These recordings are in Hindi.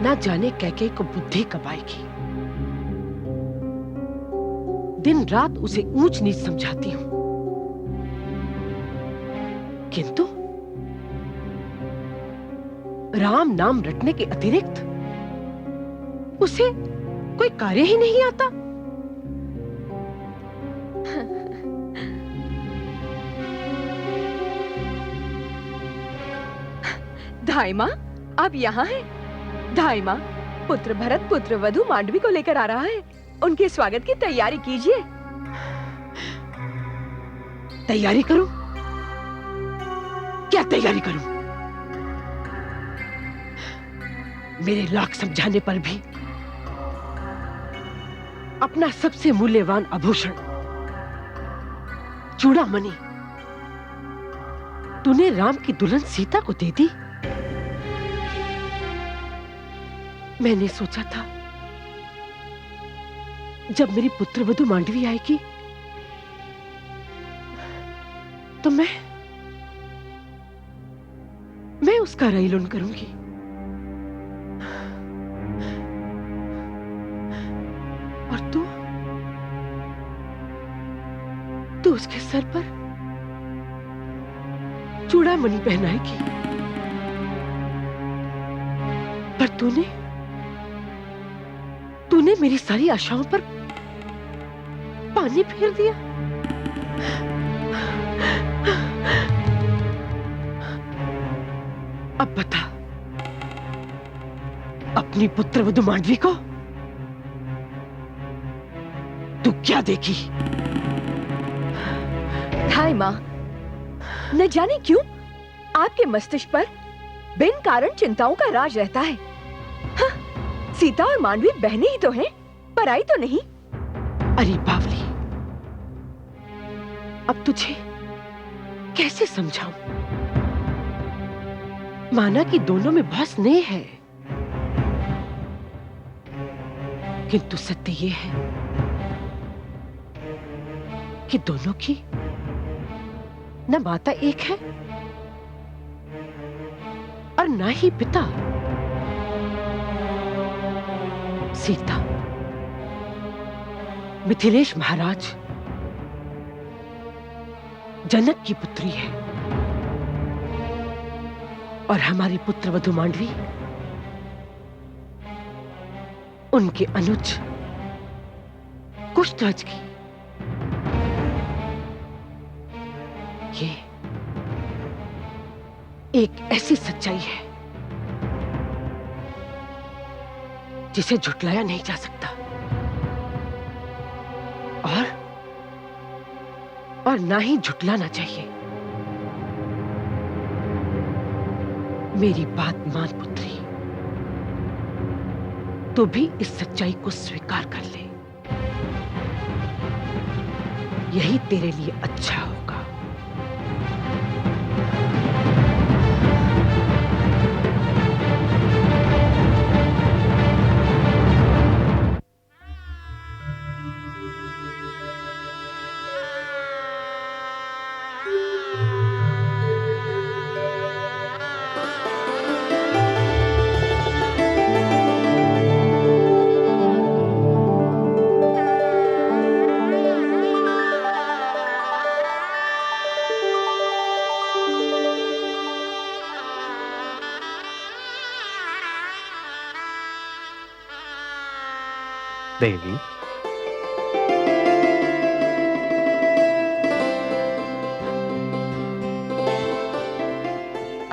ना जाने कैकेयी को बुद्धि कब आएगी। दिन रात उसे ऊंच नीच समझाती हूं, किंतु राम नाम रटने के अतिरिक्त उसे कोई कार्य ही नहीं आता। धाई माँ, आप यहाँ हैं? धाई माँ, पुत्र भरत पुत्र वधू मांडवी को लेकर आ रहा है। उनके स्वागत की तैयारी कीजिए। तैयारी करूं? क्या तैयारी करूं? मेरे लाख समझाने पर भी अपना सबसे मूल्यवान आभूषण चूड़ामणि तूने राम की दुल्हन सीता को दे दी। मैंने सोचा था जब मेरी पुत्रवधू मांडवी आएगी तो मैं उसका रईलुन करूंगी। और तू उसके सर पर चूड़ामणि पहनाएगी। पर तूने मेरी सारी आशाओं पर पानी फेर दिया। अब बता, अपनी पुत्रवधू मांडवी को तू क्या देखी? धाई माँ, न जाने क्यों आपके मस्तिष्क पर बिन कारण चिंताओं का राज रहता है। हाँ, सीता और मांडवी बहनें ही तो हैं, पराई तो नहीं। अरे बावली, अब तुझे कैसे समझाऊं? माना कि दोनों में बहुत स्नेह है, किंतु सत्य ये है कि दोनों की न माता एक है और ना ही पिता। सीता मिथिलेश महाराज जनक की पुत्री है और हमारी पुत्रवधू मांडवी उनके अनुज कुशध्वज की। ये एक ऐसी सच्चाई है जिसे झुटलाया नहीं जा सकता और ना ही झुटलाना चाहिए। मेरी बात मान पुत्री, तो भी इस सच्चाई को स्वीकार कर ले। यही तेरे लिए अच्छा होगा। देवी,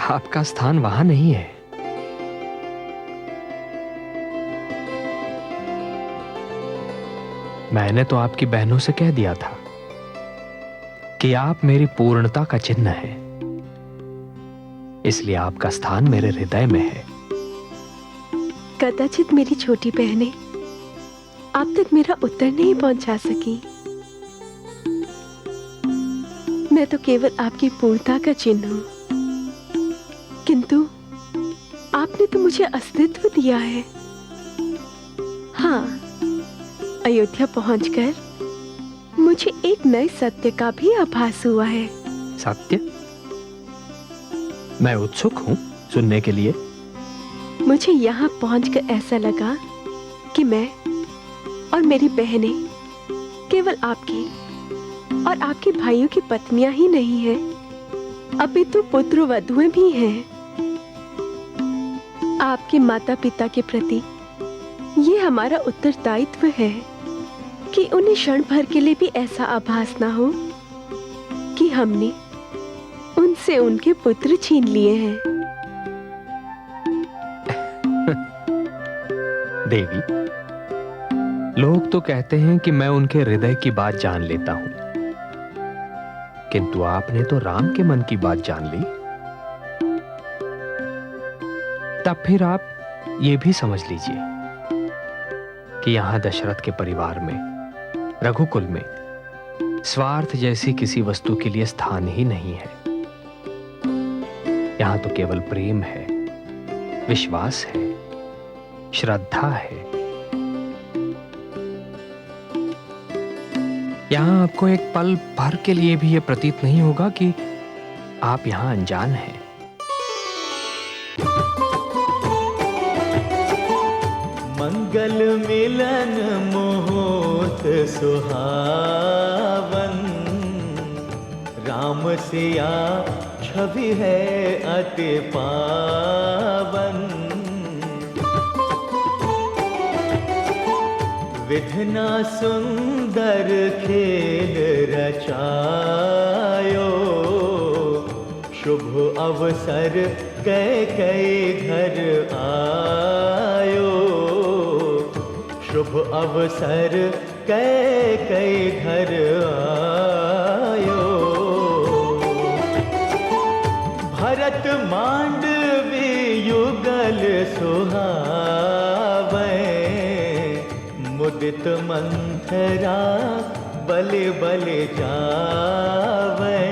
आपका स्थान वहां नहीं है। मैंने तो आपकी बहनों से कह दिया था कि आप मेरी पूर्णता का चिन्ह है, इसलिए आपका स्थान मेरे हृदय में है। कदाचित मेरी छोटी बहनें आप तक मेरा उत्तर नहीं पहुंचा सकी। मैं तो केवल आपकी पूर्णता का चिन्ह हूं, किंतु आपने तो मुझे अस्तित्व दिया है। हाँ, अयोध्या पहुंचकर मुझे एक नए सत्य का भी आभास हुआ है। सत्य? मैं उत्सुक हूं सुनने के लिए। मुझे यहाँ पहुंचकर ऐसा लगा कि मैं और मेरी बहनें केवल आपकी और आपके भाइयों की पत्नियां ही नहीं हैं, अपितु पुत्र वधुएं भी हैं। आपके माता पिता के प्रति ये हमारा उत्तरदायित्व है कि उन्हें क्षण भर के लिए भी ऐसा आभास ना हो कि हमने उनसे उनके पुत्र छीन लिए हैं। देवी, लोग तो कहते हैं कि मैं उनके हृदय की बात जान लेता हूं, किंतु आपने तो राम के मन की बात जान ली। तब फिर आप ये भी समझ लीजिए कि यहां दशरथ के परिवार में, रघुकुल में स्वार्थ जैसी किसी वस्तु के लिए स्थान ही नहीं है। यहां तो केवल प्रेम है, विश्वास है, श्रद्धा है। यहां आपको एक पल भर के लिए भी यह प्रतीत नहीं होगा कि आप यहां अनजान हैं। मंगल मिलन मोहत सुहावन, राम सिया छवि है अति पावन। विधना सुंदर खेल रचायो, शुभ अवसर कैकेयी घर आयो। शुभ अवसर कैकेयी घर आयो। भरत मांडवी युगल सुहावे, मुदित मंथरा बले बले जावे।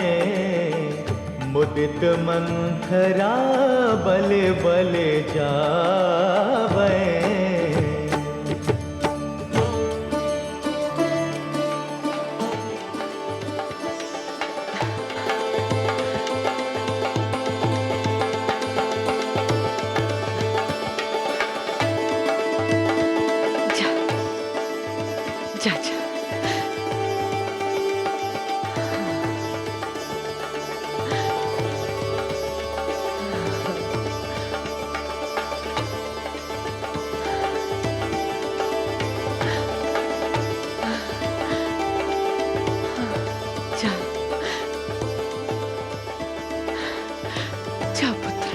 मुदित मंथरा बले बले जावे। जा जा। जा पुत्र।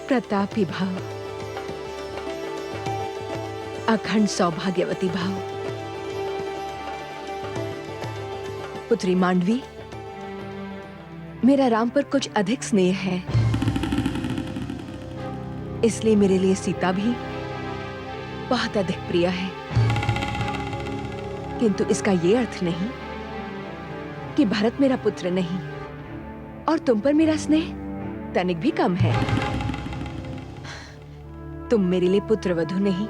प्रतापी भाव, अखंड सौभाग्यवती भाव। पुत्री मांडवी, मेरा राम पर कुछ अधिक स्नेह है, इसलिए मेरे लिए सीता भी बहुत अधिक प्रिय है। किंतु इसका यह अर्थ नहीं कि भरत मेरा पुत्र नहीं और तुम पर मेरा स्नेह तनिक भी कम है। तुम मेरे लिए पुत्रवधू नहीं,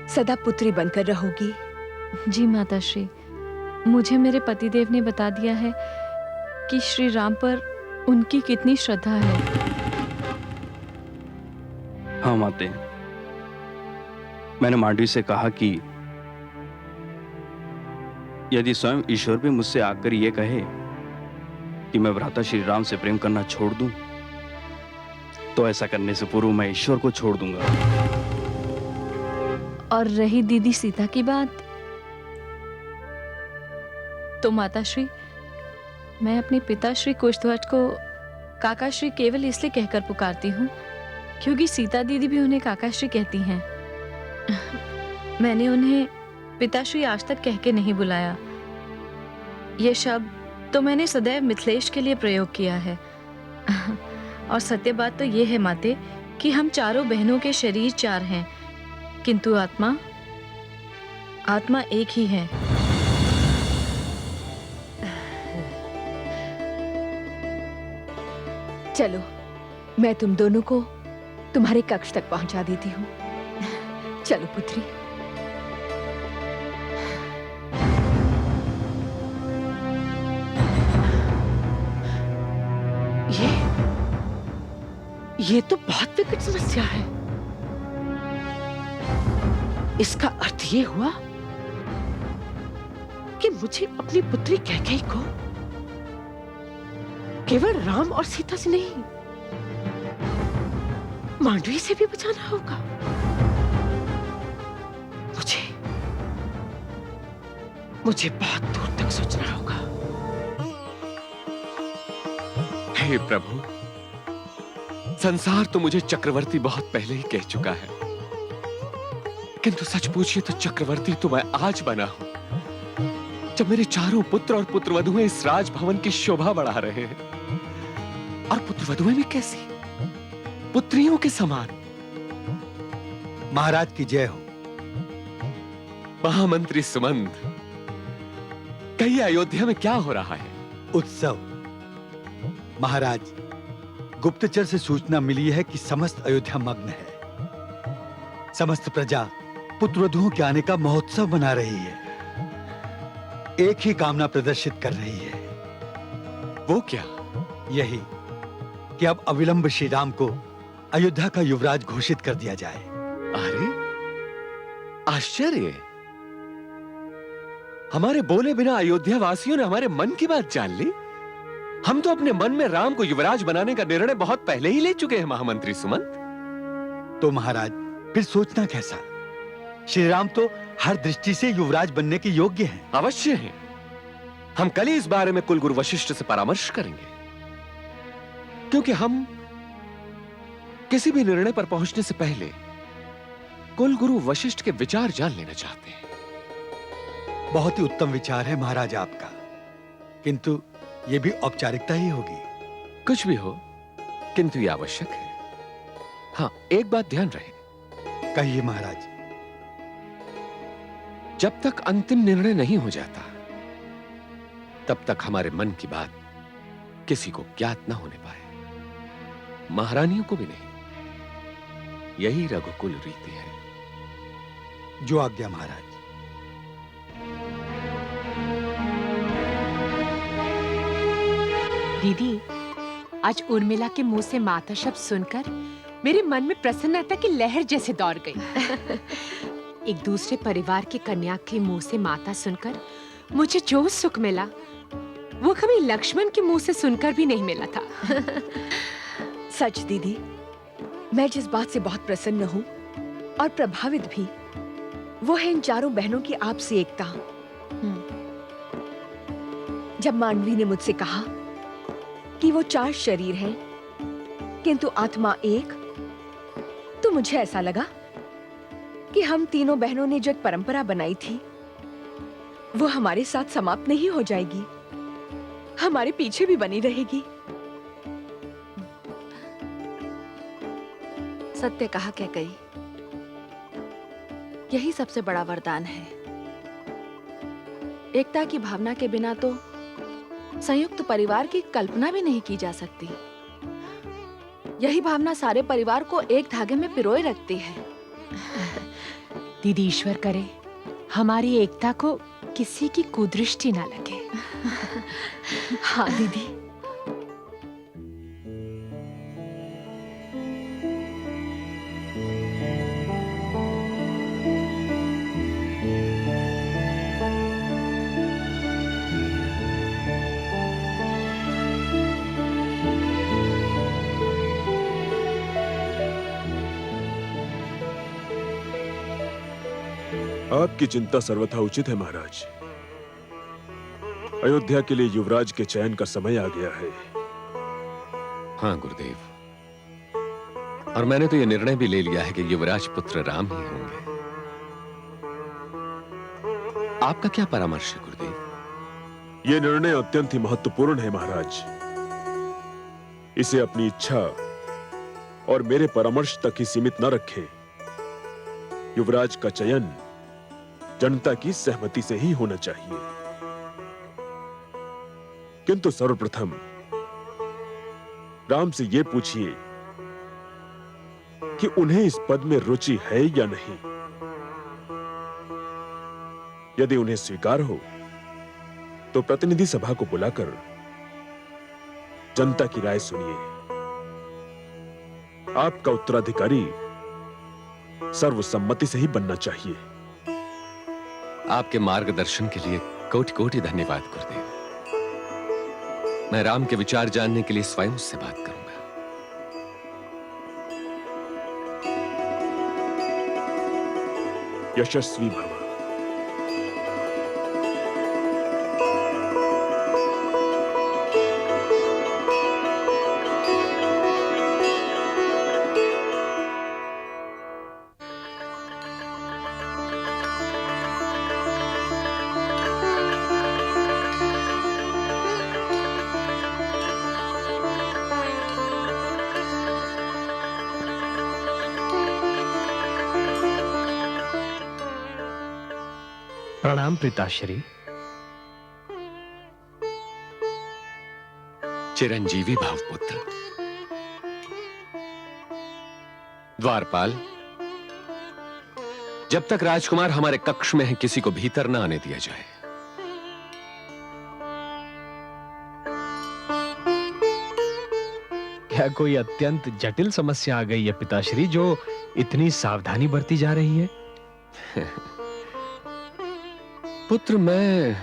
सदा पुत्री बनकर रहोगी। जी माताश्री, मुझे मेरे पतिदेव ने बता दिया है कि श्री राम पर उनकी कितनी श्रद्धा है। हाँ माते, मैंने मांडवी से कहा कि यदि स्वयं ईश्वर भी मुझसे आकर ये कहे कि मैं भ्राता श्री राम से प्रेम करना छोड़ दूं, तो ऐसा करने से पूर्व मैं ईश्वर को छोड़ दूंगा। और रही दीदी सीता की बात, तो माताश्री, मैं अपने पिताश्री कुशध्वज को काकाश्री केवल इसलिए कहकर पुकारती हूँ क्योंकि सीता दीदी भी उन्हें काकाश्री कहती हैं। मैंने उन्हें पिताश्री आज तक कह के नहीं बुलाया। ये शब्द तो मैंने सदैव मिथिलेश के लिए प्रयोग किया है। और सत्य बात तो ये है माते कि हम चारों बहनों के शरीर चार हैं, किंतु आत्मा एक ही है। चलो, मैं तुम दोनों को तुम्हारे कक्ष तक पहुंचा देती हूँ। चलो पुत्री। ये तो बहुत विकट समस्या है। इसका अर्थ ये हुआ कि मुझे अपनी पुत्री कैकेयी को केवल राम और सीता से नहीं, मांडवी से भी बचाना होगा। मुझे बहुत दूर तक सोचना होगा। हे प्रभु, संसार तो मुझे चक्रवर्ती बहुत पहले ही कह चुका है, किंतु सच पूछिए तो चक्रवर्ती तो मैं आज बना हूं, जब मेरे चारों पुत्र और पुत्रवधुएं इस राजभवन की शोभा बढ़ा रहे हैं। और पुत्रवधुएं भी कैसी, पुत्रियों के समान। महाराज की जय हो। महामंत्री सुमंत, कहिए अयोध्या में क्या हो रहा है? उत्सव। महाराज, गुप्तचर से सूचना मिली है कि समस्त अयोध्या मग्न है। समस्त प्रजा पुत्रवधुओं के आने का महोत्सव मना रही है। एक ही कामना प्रदर्शित कर रही है। वो क्या? यही कि अब अविलंब श्री राम को अयोध्या का युवराज घोषित कर दिया जाए। अरे आश्चर्य, हमारे बोले बिना अयोध्या वासियों ने हमारे मन की बात जान ली। हम तो अपने मन में राम को युवराज बनाने का निर्णय बहुत पहले ही ले चुके हैं महामंत्री सुमंत। तो महाराज फिर सोचना कैसा? श्री राम तो हर दृष्टि से युवराज बनने के योग्य हैं। अवश्य हैं। हम कल ही इस बारे में कुलगुरु वशिष्ठ से परामर्श करेंगे, क्योंकि हम किसी भी निर्णय पर पहुंचने से पहले कुलगुरु वशिष्ठ के विचार जान लेना चाहते हैं। बहुत ही उत्तम विचार है महाराज आपका, किंतु यह भी औपचारिकता ही होगी। कुछ भी हो, किंतु यह आवश्यक है। हाँ, एक बात ध्यान रहे। कहिए महाराज। जब तक अंतिम निर्णय नहीं हो जाता, तब तक हमारे मन की बात किसी को ज्ञात ना होने पाए, महारानियों को भी नहीं। यही रघुकुल रीति है। जो आज्ञा महाराज। दीदी, आज उर्मिला के मुंह से माता शब्द सुनकर मेरे मन में प्रसन्नता की लहर जैसे दौड़ गई। एक दूसरे परिवार की कन्या के मुंह से माता सुनकर मुझे जो सुख मिला, वो कभी लक्ष्मण के मुंह से सुनकर भी नहीं मिला था। सच दीदी, मैं जिस बात से बहुत प्रसन्न हूँ और प्रभावित भी, वो है इन चारों बहनों की आपसी एकता। जब मांडवी ने मुझसे कहा कि वो 4 शरीर हैं, किंतु आत्मा एक, तो मुझे ऐसा लगा कि हम तीनों बहनों ने जो एक परंपरा बनाई थी, वो हमारे साथ समाप्त नहीं हो जाएगी, हमारे पीछे भी बनी रहेगी। सत्य कहा कैकेयी, यही सबसे बड़ा वरदान है। एकता की भावना के बिना तो संयुक्त परिवार की कल्पना भी नहीं की जा सकती। यही भावना सारे परिवार को एक धागे में पिरोए रखती है। दीदी, ईश्वर करे हमारी एकता को किसी की कुदृष्टि ना लगे। हाँ दीदी। आपकी चिंता सर्वथा उचित है महाराज। अयोध्या के लिए युवराज के चयन का समय आ गया है। हाँ गुरुदेव, और मैंने तो यह निर्णय भी ले लिया है कि युवराज पुत्र राम ही होंगे। आपका क्या परामर्श है गुरुदेव? यह निर्णय अत्यंत ही महत्वपूर्ण है महाराज। इसे अपनी इच्छा और मेरे परामर्श तक ही सीमित न रखें। युवराज का चयन जनता की सहमति से ही होना चाहिए। किंतु सर्वप्रथम राम से यह पूछिए कि उन्हें इस पद में रुचि है या नहीं। यदि उन्हें स्वीकार हो तो प्रतिनिधि सभा को बुलाकर जनता की राय सुनिए। आपका उत्तराधिकारी सर्वसम्मति से ही बनना चाहिए। आपके मार्गदर्शन के लिए कोटि कोटि धन्यवाद गुरुदेव। मैं राम के विचार जानने के लिए स्वयं उससे बात करूंगा। यशस्वी भव। प्रणाम पिताश्री। चिरंजीवी भाव पुत्र। द्वारपाल, जब तक राजकुमार हमारे कक्ष में है किसी को भीतर न आने दिया जाए। क्या कोई अत्यंत जटिल समस्या आ गई है पिताश्री, जो इतनी सावधानी बरती जा रही है? पुत्र, मैं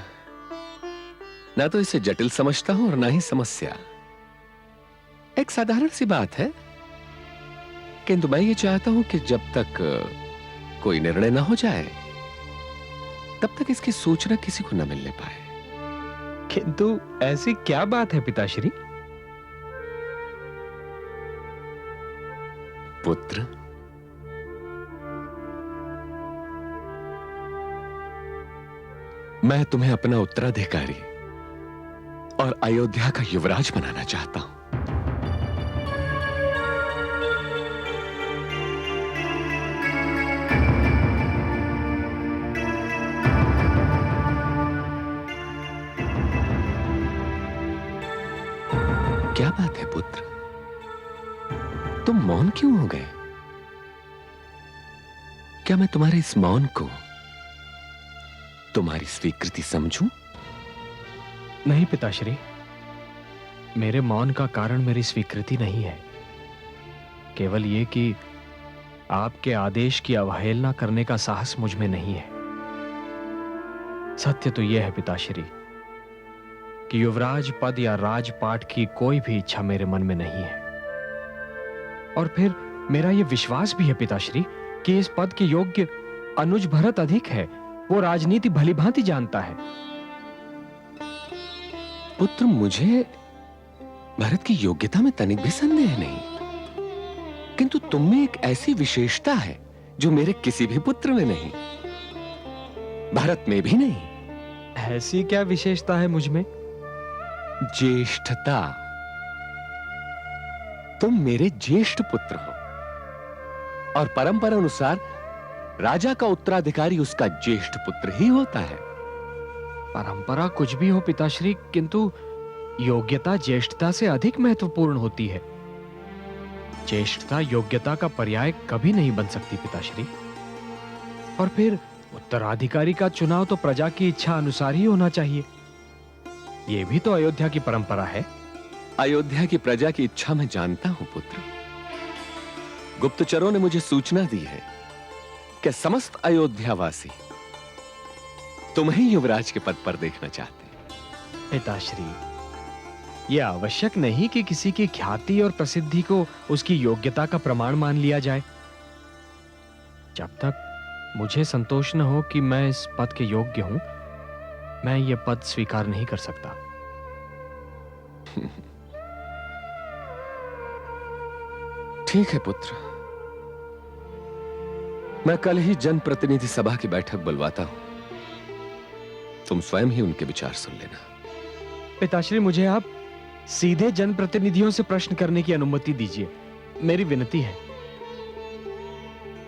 ना तो इसे जटिल समझता हूं और ना ही समस्या। एक साधारण सी बात है, किंतु मैं ये चाहता हूं कि जब तक कोई निर्णय ना हो जाए तब तक इसकी सूचना किसी को न मिलने पाए। किंतु ऐसी क्या बात है पिताश्री? पुत्र, मैं तुम्हें अपना उत्तराधिकारी और अयोध्या का युवराज बनाना चाहता हूं। क्या बात है पुत्र, तुम मौन क्यों हो गए? क्या मैं तुम्हारे इस मौन को तुम्हारी स्वीकृति समझूं? नहीं पिताश्री, मेरे मौन का कारण मेरी स्वीकृति नहीं है, केवल ये कि आपके आदेश की अवहेलना करने का साहस मुझ में नहीं है। सत्य तो यह है पिताश्री कि युवराज पद या राजपाट की कोई भी इच्छा मेरे मन में नहीं है, और फिर मेरा यह विश्वास भी है पिताश्री कि इस पद के योग्य अनुज भरत अधिक है। वो राजनीति भलीभांति जानता है। पुत्र, मुझे भरत की योग्यता में तनिक भी संदेह नहीं, किंतु तुम में एक ऐसी विशेषता है जो मेरे किसी भी पुत्र में नहीं, भरत में भी नहीं। ऐसी क्या विशेषता है मुझ में? ज्येष्ठता। तुम मेरे ज्येष्ठ पुत्र हो और परंपरा अनुसार राजा का उत्तराधिकारी उसका ज्येष्ठ पुत्र ही होता है। परंपरा कुछ भी हो पिताश्री, किंतु योग्यता ज्येष्ठता से अधिक महत्वपूर्ण होती है। ज्येष्ठता योग्यता का पर्याय कभी नहीं बन सकती पिताश्री। और फिर उत्तराधिकारी का चुनाव तो प्रजा की इच्छा अनुसार ही होना चाहिए। यह भी तो अयोध्या की परंपरा है। अयोध्या की प्रजा की इच्छा मैं जानता हूं पुत्र। गुप्तचरों ने मुझे सूचना दी है कि समस्त अयोध्यावासी तुम्हें युवराज के पद पर देखना चाहते हैं। पिताश्री, यह आवश्यक नहीं कि किसी की ख्याति और प्रसिद्धि को उसकी योग्यता का प्रमाण मान लिया जाए। जब तक मुझे संतोष न हो कि मैं इस पद के योग्य हूं, मैं यह पद स्वीकार नहीं कर सकता। ठीक है पुत्र, मैं कल ही जनप्रतिनिधि सभा की बैठक बुलवाता हूं। तुम स्वयं ही उनके विचार सुन लेना। पिताश्री, मुझे आप सीधे जनप्रतिनिधियों से प्रश्न करने की अनुमति दीजिए, मेरी विनती है।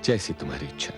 जैसी तुम्हारी इच्छा।